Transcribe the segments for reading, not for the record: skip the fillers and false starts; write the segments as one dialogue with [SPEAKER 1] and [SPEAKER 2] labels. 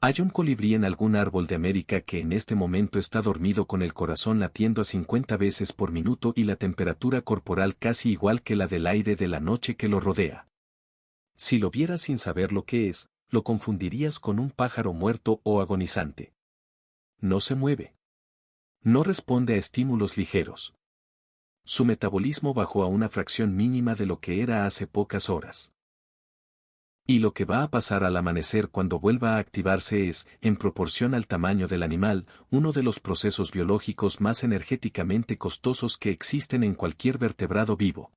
[SPEAKER 1] Hay un colibrí en algún árbol de América que en este momento está dormido con el corazón latiendo a 50 veces por minuto y la temperatura corporal casi igual que la del aire de la noche que lo rodea. Si lo vieras sin saber lo que es, lo confundirías con un pájaro muerto o agonizante. No se mueve. No responde a estímulos ligeros. Su metabolismo bajó a una fracción mínima de lo que era hace pocas horas. Y lo que va a pasar al amanecer cuando vuelva a activarse es, en proporción al tamaño del animal, uno de los procesos biológicos más energéticamente costosos que existen en cualquier vertebrado vivo.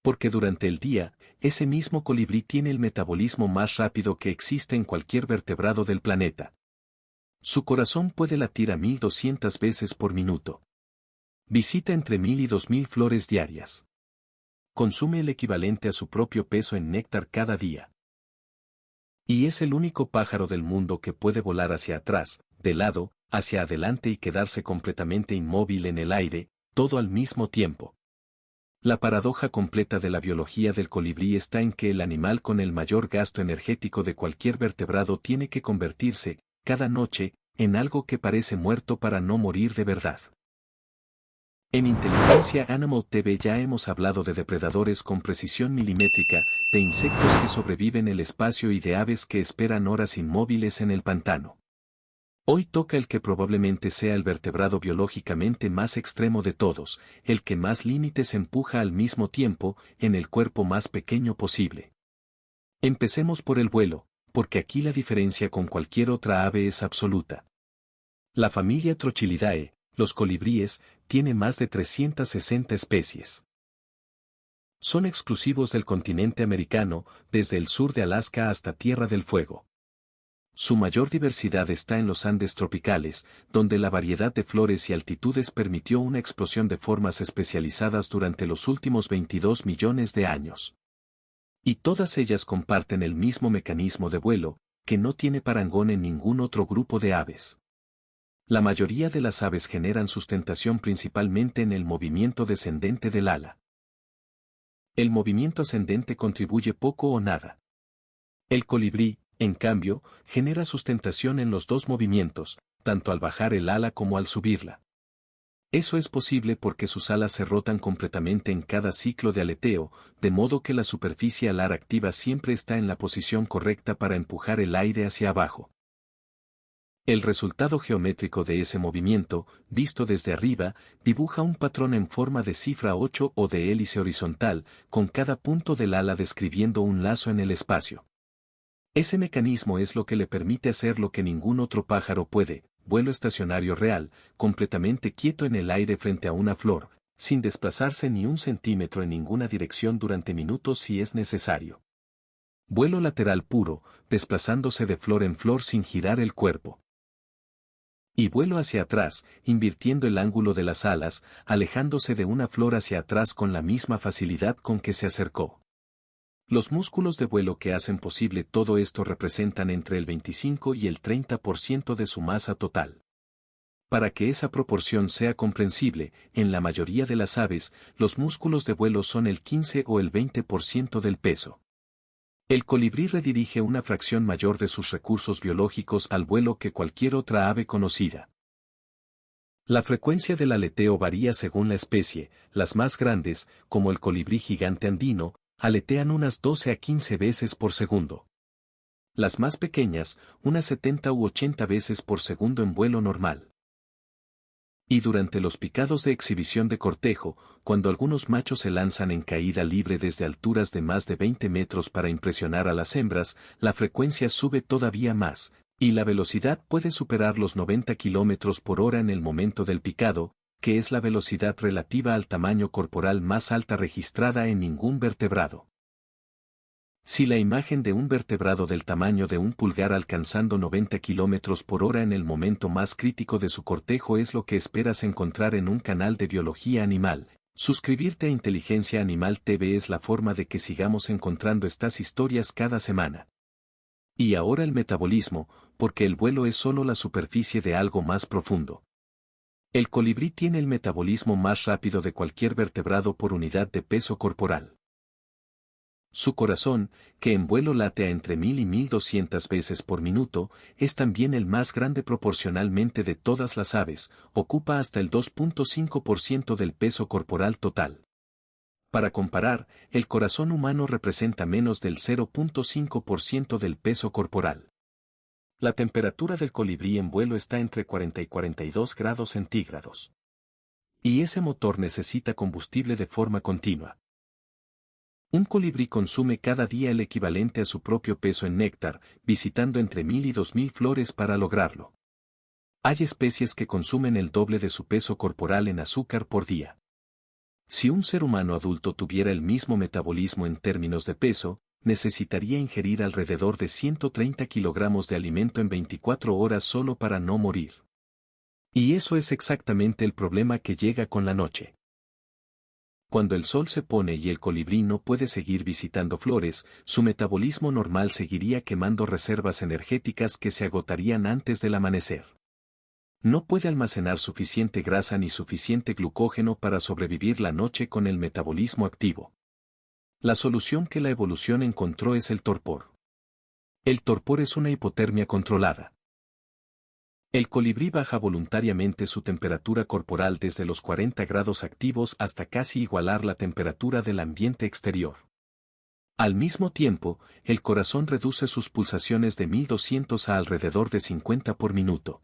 [SPEAKER 1] Porque durante el día, ese mismo colibrí tiene el metabolismo más rápido que existe en cualquier vertebrado del planeta. Su corazón puede latir a 1200 veces por minuto. Visita entre 1000 y 2000 flores diarias. Consume el equivalente a su propio peso en néctar cada día. Y es el único pájaro del mundo que puede volar hacia atrás, de lado, hacia adelante y quedarse completamente inmóvil en el aire, todo al mismo tiempo. La paradoja completa de la biología del colibrí está en que el animal con el mayor gasto energético de cualquier vertebrado tiene que convertirse, cada noche, en algo que parece muerto para no morir de verdad. En Inteligencia Animal TV ya hemos hablado de depredadores con precisión milimétrica, de insectos que sobreviven el espacio y de aves que esperan horas inmóviles en el pantano. Hoy toca el que probablemente sea el vertebrado biológicamente más extremo de todos, el que más límites empuja al mismo tiempo, en el cuerpo más pequeño posible. Empecemos por el vuelo, porque aquí la diferencia con cualquier otra ave es absoluta. La familia Trochilidae, los colibríes, tiene más de 360 especies. Son exclusivos del continente americano, desde el sur de Alaska hasta Tierra del Fuego. Su mayor diversidad está en los Andes tropicales, donde la variedad de flores y altitudes permitió una explosión de formas especializadas durante los últimos 22 millones de años. Y todas ellas comparten el mismo mecanismo de vuelo, que no tiene parangón en ningún otro grupo de aves. La mayoría de las aves generan sustentación principalmente en el movimiento descendente del ala. El movimiento ascendente contribuye poco o nada. El colibrí, en cambio, genera sustentación en los dos movimientos, tanto al bajar el ala como al subirla. Eso es posible porque sus alas se rotan completamente en cada ciclo de aleteo, de modo que la superficie alar activa siempre está en la posición correcta para empujar el aire hacia abajo. El resultado geométrico de ese movimiento, visto desde arriba, dibuja un patrón en forma de cifra 8 o de hélice horizontal, con cada punto del ala describiendo un lazo en el espacio. Ese mecanismo es lo que le permite hacer lo que ningún otro pájaro puede, vuelo estacionario real, completamente quieto en el aire frente a una flor, sin desplazarse ni un centímetro en ninguna dirección durante minutos si es necesario. Vuelo lateral puro, desplazándose de flor en flor sin girar el cuerpo. Y vuelo hacia atrás, invirtiendo el ángulo de las alas, alejándose de una flor hacia atrás con la misma facilidad con que se acercó. Los músculos de vuelo que hacen posible todo esto representan entre el 25 y el 30% de su masa total. Para que esa proporción sea comprensible, en la mayoría de las aves, los músculos de vuelo son el 15 o el 20% del peso. El colibrí redirige una fracción mayor de sus recursos biológicos al vuelo que cualquier otra ave conocida. La frecuencia del aleteo varía según la especie, las más grandes, como el colibrí gigante andino, aletean unas 12 a 15 veces por segundo. Las más pequeñas, unas 70 u 80 veces por segundo en vuelo normal. Y durante los picados de exhibición de cortejo, cuando algunos machos se lanzan en caída libre desde alturas de más de 20 metros para impresionar a las hembras, la frecuencia sube todavía más, y la velocidad puede superar los 90 km por hora en el momento del picado, que es la velocidad relativa al tamaño corporal más alta registrada en ningún vertebrado. Si la imagen de un vertebrado del tamaño de un pulgar alcanzando 90 km por hora en el momento más crítico de su cortejo es lo que esperas encontrar en un canal de biología animal, suscribirte a Inteligencia Animal TV es la forma de que sigamos encontrando estas historias cada semana. Y ahora el metabolismo, porque el vuelo es solo la superficie de algo más profundo. El colibrí tiene el metabolismo más rápido de cualquier vertebrado por unidad de peso corporal. Su corazón, que en vuelo late a entre 1000 y 1200 veces por minuto, es también el más grande proporcionalmente de todas las aves, ocupa hasta el 2.5% del peso corporal total. Para comparar, el corazón humano representa menos del 0.5% del peso corporal. La temperatura del colibrí en vuelo está entre 40 y 42 grados centígrados. Y ese motor necesita combustible de forma continua. Un colibrí consume cada día el equivalente a su propio peso en néctar, visitando entre 1000 y 2000 flores para lograrlo. Hay especies que consumen el doble de su peso corporal en azúcar por día. Si un ser humano adulto tuviera el mismo metabolismo en términos de peso, necesitaría ingerir alrededor de 130 kilogramos de alimento en 24 horas solo para no morir. Y eso es exactamente el problema que llega con la noche. Cuando el sol se pone y el colibrí no puede seguir visitando flores, su metabolismo normal seguiría quemando reservas energéticas que se agotarían antes del amanecer. No puede almacenar suficiente grasa ni suficiente glucógeno para sobrevivir la noche con el metabolismo activo. La solución que la evolución encontró es el torpor. El torpor es una hipotermia controlada. El colibrí baja voluntariamente su temperatura corporal desde los 40 grados activos hasta casi igualar la temperatura del ambiente exterior. Al mismo tiempo, el corazón reduce sus pulsaciones de 1200 a alrededor de 50 por minuto.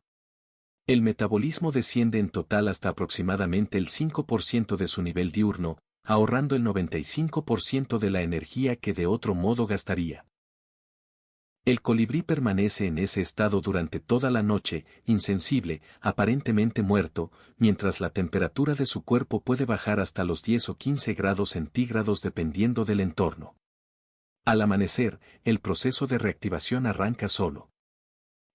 [SPEAKER 1] El metabolismo desciende en total hasta aproximadamente el 5% de su nivel diurno, ahorrando el 95% de la energía que de otro modo gastaría. El colibrí permanece en ese estado durante toda la noche, insensible, aparentemente muerto, mientras la temperatura de su cuerpo puede bajar hasta los 10 o 15 grados centígrados dependiendo del entorno. Al amanecer, el proceso de reactivación arranca solo.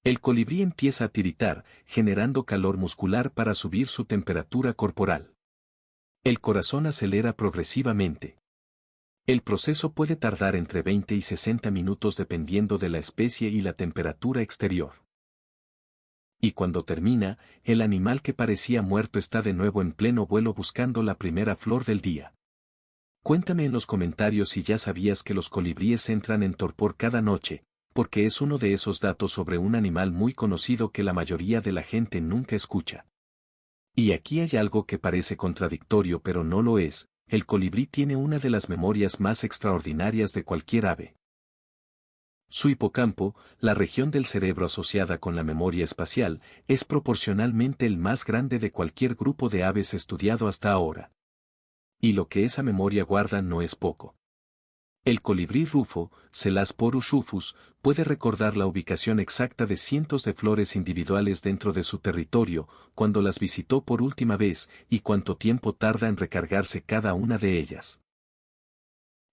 [SPEAKER 1] El colibrí empieza a tiritar, generando calor muscular para subir su temperatura corporal. El corazón acelera progresivamente. El proceso puede tardar entre 20 y 60 minutos dependiendo de la especie y la temperatura exterior. Y cuando termina, el animal que parecía muerto está de nuevo en pleno vuelo buscando la primera flor del día. Cuéntame en los comentarios si ya sabías que los colibríes entran en torpor cada noche, porque es uno de esos datos sobre un animal muy conocido que la mayoría de la gente nunca escucha. Y aquí hay algo que parece contradictorio pero no lo es. El colibrí tiene una de las memorias más extraordinarias de cualquier ave. Su hipocampo, la región del cerebro asociada con la memoria espacial, es proporcionalmente el más grande de cualquier grupo de aves estudiado hasta ahora. Y lo que esa memoria guarda no es poco. El colibrí rufo, Celas-Porus rufus, puede recordar la ubicación exacta de cientos de flores individuales dentro de su territorio, cuando las visitó por última vez, y cuánto tiempo tarda en recargarse cada una de ellas.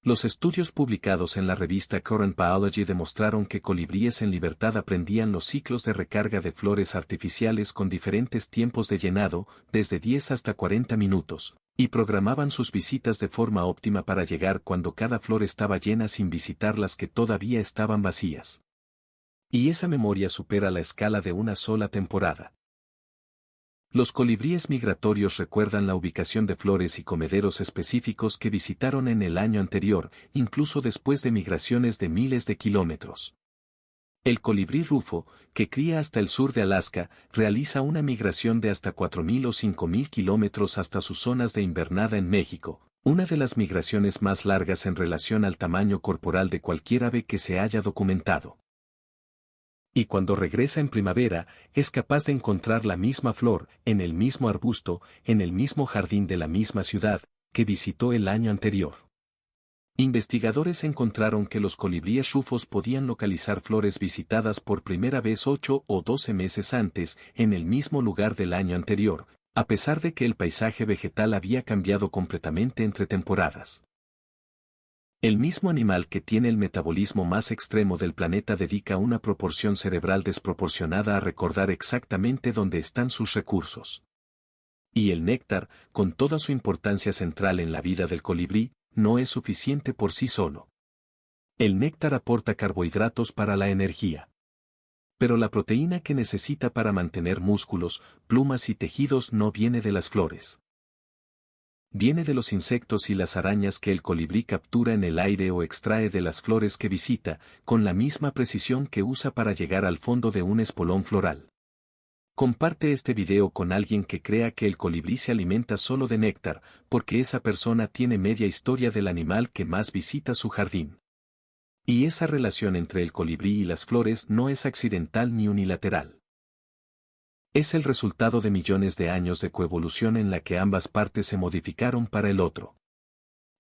[SPEAKER 1] Los estudios publicados en la revista Current Biology demostraron que colibríes en libertad aprendían los ciclos de recarga de flores artificiales con diferentes tiempos de llenado, desde 10 hasta 40 minutos, y programaban sus visitas de forma óptima para llegar cuando cada flor estaba llena sin visitar las que todavía estaban vacías. Y esa memoria supera la escala de una sola temporada. Los colibríes migratorios recuerdan la ubicación de flores y comederos específicos que visitaron en el año anterior, incluso después de migraciones de miles de kilómetros. El colibrí rufo, que cría hasta el sur de Alaska, realiza una migración de hasta 4000 o 5000 kilómetros hasta sus zonas de invernada en México, una de las migraciones más largas en relación al tamaño corporal de cualquier ave que se haya documentado. Y cuando regresa en primavera, es capaz de encontrar la misma flor, en el mismo arbusto, en el mismo jardín de la misma ciudad, que visitó el año anterior. Investigadores encontraron que los colibríes rufos podían localizar flores visitadas por primera vez 8 o 12 meses antes, en el mismo lugar del año anterior, a pesar de que el paisaje vegetal había cambiado completamente entre temporadas. El mismo animal que tiene el metabolismo más extremo del planeta dedica una proporción cerebral desproporcionada a recordar exactamente dónde están sus recursos. Y el néctar, con toda su importancia central en la vida del colibrí, no es suficiente por sí solo. El néctar aporta carbohidratos para la energía. Pero la proteína que necesita para mantener músculos, plumas y tejidos no viene de las flores. Viene de los insectos y las arañas que el colibrí captura en el aire o extrae de las flores que visita, con la misma precisión que usa para llegar al fondo de un espolón floral. Comparte este video con alguien que crea que el colibrí se alimenta solo de néctar, porque esa persona tiene media historia del animal que más visita su jardín. Y esa relación entre el colibrí y las flores no es accidental ni unilateral. Es el resultado de millones de años de coevolución en la que ambas partes se modificaron para el otro.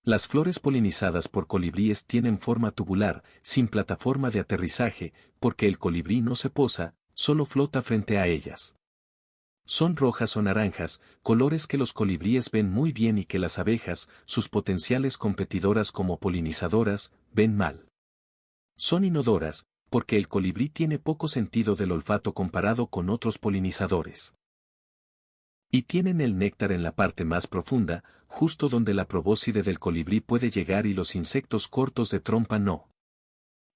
[SPEAKER 1] Las flores polinizadas por colibríes tienen forma tubular, sin plataforma de aterrizaje, porque el colibrí no se posa, solo flota frente a ellas. Son rojas o naranjas, colores que los colibríes ven muy bien y que las abejas, sus potenciales competidoras como polinizadoras, ven mal. Son inodoras, porque el colibrí tiene poco sentido del olfato comparado con otros polinizadores. Y tienen el néctar en la parte más profunda, justo donde la probóscide del colibrí puede llegar y los insectos cortos de trompa no.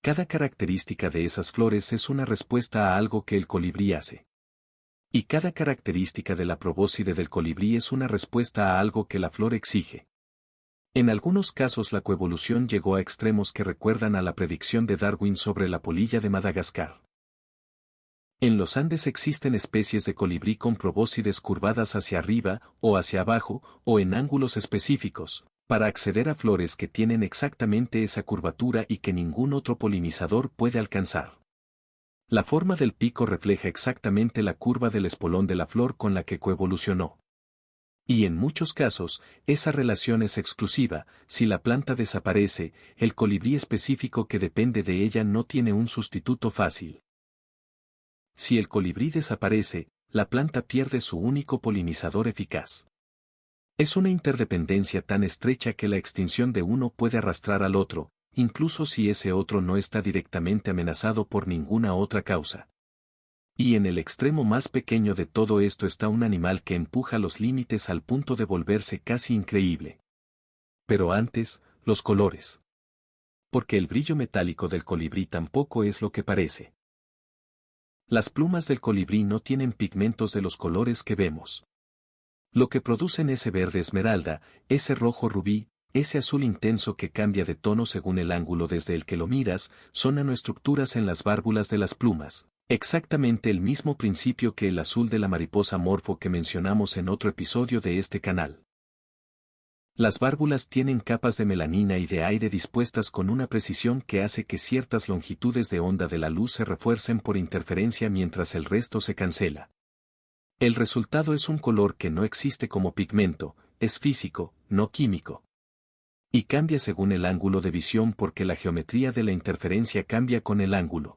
[SPEAKER 1] Cada característica de esas flores es una respuesta a algo que el colibrí hace. Y cada característica de la probóscide del colibrí es una respuesta a algo que la flor exige. En algunos casos la coevolución llegó a extremos que recuerdan a la predicción de Darwin sobre la polilla de Madagascar. En los Andes existen especies de colibrí con probóscides curvadas hacia arriba, o hacia abajo, o en ángulos específicos, para acceder a flores que tienen exactamente esa curvatura y que ningún otro polinizador puede alcanzar. La forma del pico refleja exactamente la curva del espolón de la flor con la que coevolucionó. Y en muchos casos, esa relación es exclusiva. Si la planta desaparece, el colibrí específico que depende de ella no tiene un sustituto fácil. Si el colibrí desaparece, la planta pierde su único polinizador eficaz. Es una interdependencia tan estrecha que la extinción de uno puede arrastrar al otro, incluso si ese otro no está directamente amenazado por ninguna otra causa. Y en el extremo más pequeño de todo esto está un animal que empuja los límites al punto de volverse casi increíble. Pero antes, los colores. Porque el brillo metálico del colibrí tampoco es lo que parece. Las plumas del colibrí no tienen pigmentos de los colores que vemos. Lo que producen ese verde esmeralda, ese rojo rubí, ese azul intenso que cambia de tono según el ángulo desde el que lo miras, son nanoestructuras en las válvulas de las plumas. Exactamente el mismo principio que el azul de la mariposa morfo que mencionamos en otro episodio de este canal. Las válvulas tienen capas de melanina y de aire dispuestas con una precisión que hace que ciertas longitudes de onda de la luz se refuercen por interferencia mientras el resto se cancela. El resultado es un color que no existe como pigmento, es físico, no químico. Y cambia según el ángulo de visión porque la geometría de la interferencia cambia con el ángulo.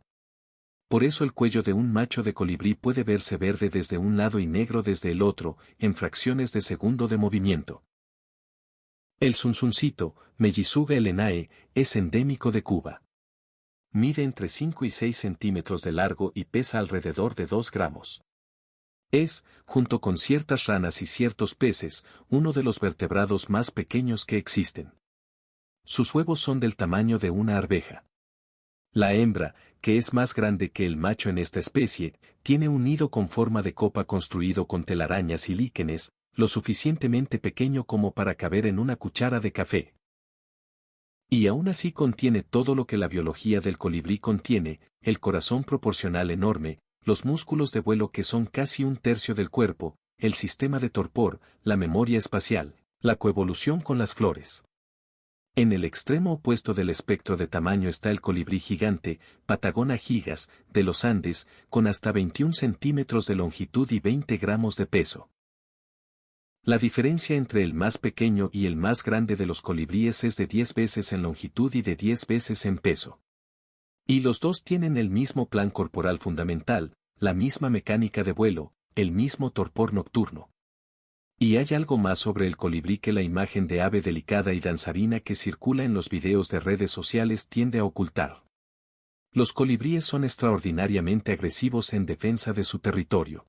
[SPEAKER 1] Por eso el cuello de un macho de colibrí puede verse verde desde un lado y negro desde el otro, en fracciones de segundo de movimiento. El zunzuncito, Mellitzuga elenae, es endémico de Cuba. Mide entre 5 y 6 centímetros de largo y pesa alrededor de 2 gramos. Es, junto con ciertas ranas y ciertos peces, uno de los vertebrados más pequeños que existen. Sus huevos son del tamaño de una arveja. La hembra, que es más grande que el macho en esta especie, tiene un nido con forma de copa construido con telarañas y líquenes, lo suficientemente pequeño como para caber en una cuchara de café. Y aún así contiene todo lo que la biología del colibrí contiene, el corazón proporcional enorme, los músculos de vuelo que son casi un tercio del cuerpo, el sistema de torpor, la memoria espacial, la coevolución con las flores. En el extremo opuesto del espectro de tamaño está el colibrí gigante, Patagona gigas, de los Andes, con hasta 21 centímetros de longitud y 20 gramos de peso. La diferencia entre el más pequeño y el más grande de los colibríes es de 10 veces en longitud y de 10 veces en peso. Y los dos tienen el mismo plan corporal fundamental, la misma mecánica de vuelo, el mismo torpor nocturno. Y hay algo más sobre el colibrí que la imagen de ave delicada y danzarina que circula en los videos de redes sociales tiende a ocultar. Los colibríes son extraordinariamente agresivos en defensa de su territorio.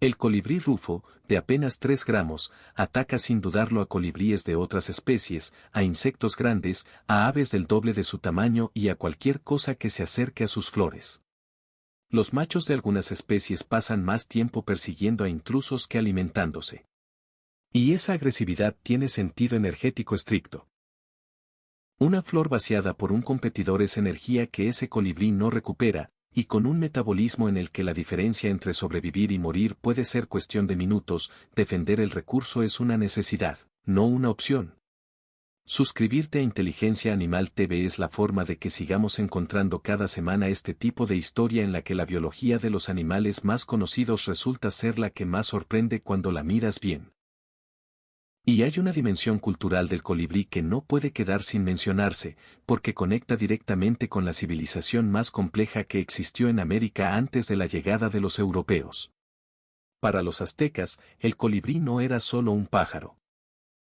[SPEAKER 1] El colibrí rufo, de apenas 3 gramos, ataca sin dudarlo a colibríes de otras especies, a insectos grandes, a aves del doble de su tamaño y a cualquier cosa que se acerque a sus flores. Los machos de algunas especies pasan más tiempo persiguiendo a intrusos que alimentándose. Y esa agresividad tiene sentido energético estricto. Una flor vaciada por un competidor es energía que ese colibrí no recupera, y con un metabolismo en el que la diferencia entre sobrevivir y morir puede ser cuestión de minutos, defender el recurso es una necesidad, no una opción. Suscribirte a Inteligencia Animal TV es la forma de que sigamos encontrando cada semana este tipo de historia en la que la biología de los animales más conocidos resulta ser la que más sorprende cuando la miras bien. Y hay una dimensión cultural del colibrí que no puede quedar sin mencionarse, porque conecta directamente con la civilización más compleja que existió en América antes de la llegada de los europeos. Para los aztecas, el colibrí no era solo un pájaro.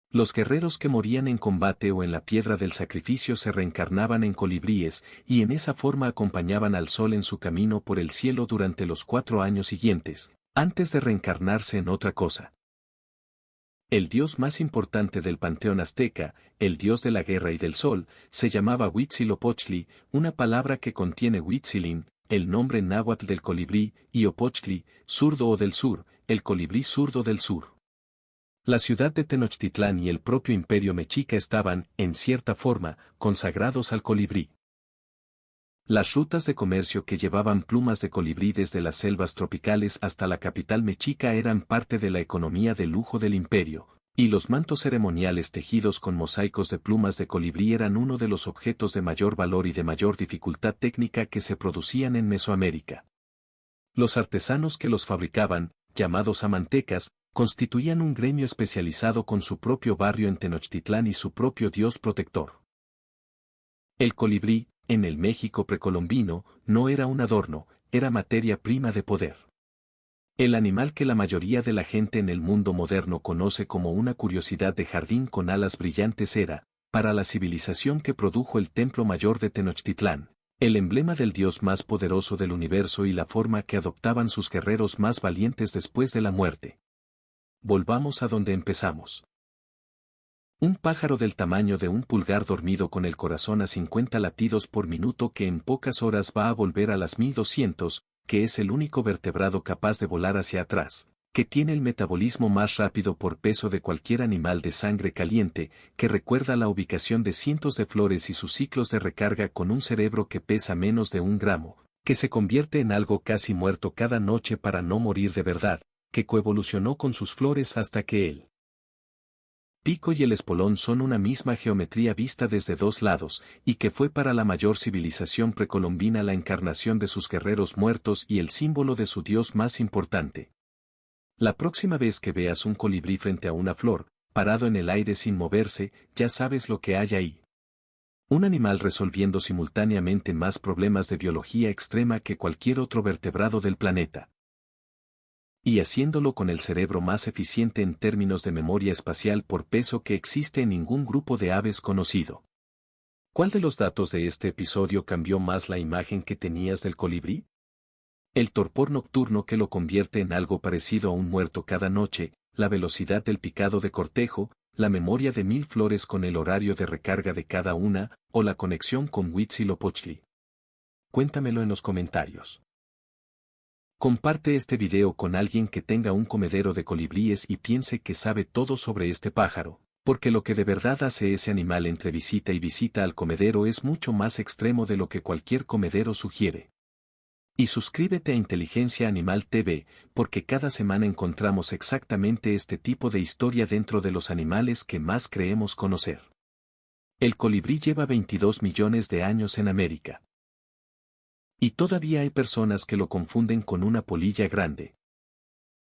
[SPEAKER 1] Los guerreros que morían en combate o en la piedra del sacrificio se reencarnaban en colibríes, y en esa forma acompañaban al sol en su camino por el cielo durante los 4 años siguientes, antes de reencarnarse en otra cosa. El dios más importante del panteón azteca, el dios de la guerra y del sol, se llamaba Huitzilopochtli, una palabra que contiene Huitzilin, el nombre náhuatl del colibrí, y Opochtli, zurdo o del sur, el colibrí zurdo del sur. La ciudad de Tenochtitlán y el propio imperio mexica estaban, en cierta forma, consagrados al colibrí. Las rutas de comercio que llevaban plumas de colibrí desde las selvas tropicales hasta la capital mexica eran parte de la economía de lujo del imperio, y los mantos ceremoniales tejidos con mosaicos de plumas de colibrí eran uno de los objetos de mayor valor y de mayor dificultad técnica que se producían en Mesoamérica. Los artesanos que los fabricaban, llamados amantecas, constituían un gremio especializado con su propio barrio en Tenochtitlán y su propio dios protector. El colibrí, en el México precolombino, no era un adorno, era materia prima de poder. El animal que la mayoría de la gente en el mundo moderno conoce como una curiosidad de jardín con alas brillantes era, para la civilización que produjo el templo mayor de Tenochtitlán, el emblema del dios más poderoso del universo y la forma que adoptaban sus guerreros más valientes después de la muerte. Volvamos a donde empezamos. Un pájaro del tamaño de un pulgar dormido con el corazón a 50 latidos por minuto que en pocas horas va a volver a las 1200, que es el único vertebrado capaz de volar hacia atrás, que tiene el metabolismo más rápido por peso de cualquier animal de sangre caliente, que recuerda la ubicación de cientos de flores y sus ciclos de recarga con un cerebro que pesa menos de 1 gramo, que se convierte en algo casi muerto cada noche para no morir de verdad, que coevolucionó con sus flores hasta que el pico y el espolón son una misma geometría vista desde 2 lados, y que fue para la mayor civilización precolombina la encarnación de sus guerreros muertos y el símbolo de su dios más importante. La próxima vez que veas un colibrí frente a una flor, parado en el aire sin moverse, ya sabes lo que hay ahí. Un animal resolviendo simultáneamente más problemas de biología extrema que cualquier otro vertebrado del planeta. Y haciéndolo con el cerebro más eficiente en términos de memoria espacial por peso que existe en ningún grupo de aves conocido. ¿Cuál de los datos de este episodio cambió más la imagen que tenías del colibrí? El torpor nocturno que lo convierte en algo parecido a un muerto cada noche, la velocidad del picado de cortejo, la memoria de 1000 flores con el horario de recarga de cada una, o la conexión con Huitzilopochtli. Cuéntamelo en los comentarios. Comparte este video con alguien que tenga un comedero de colibríes y piense que sabe todo sobre este pájaro, porque lo que de verdad hace ese animal entre visita y visita al comedero es mucho más extremo de lo que cualquier comedero sugiere. Y suscríbete a Inteligencia Animal TV, porque cada semana encontramos exactamente este tipo de historia dentro de los animales que más creemos conocer. El colibrí lleva 22 millones de años en América. Y todavía hay personas que lo confunden con una polilla grande.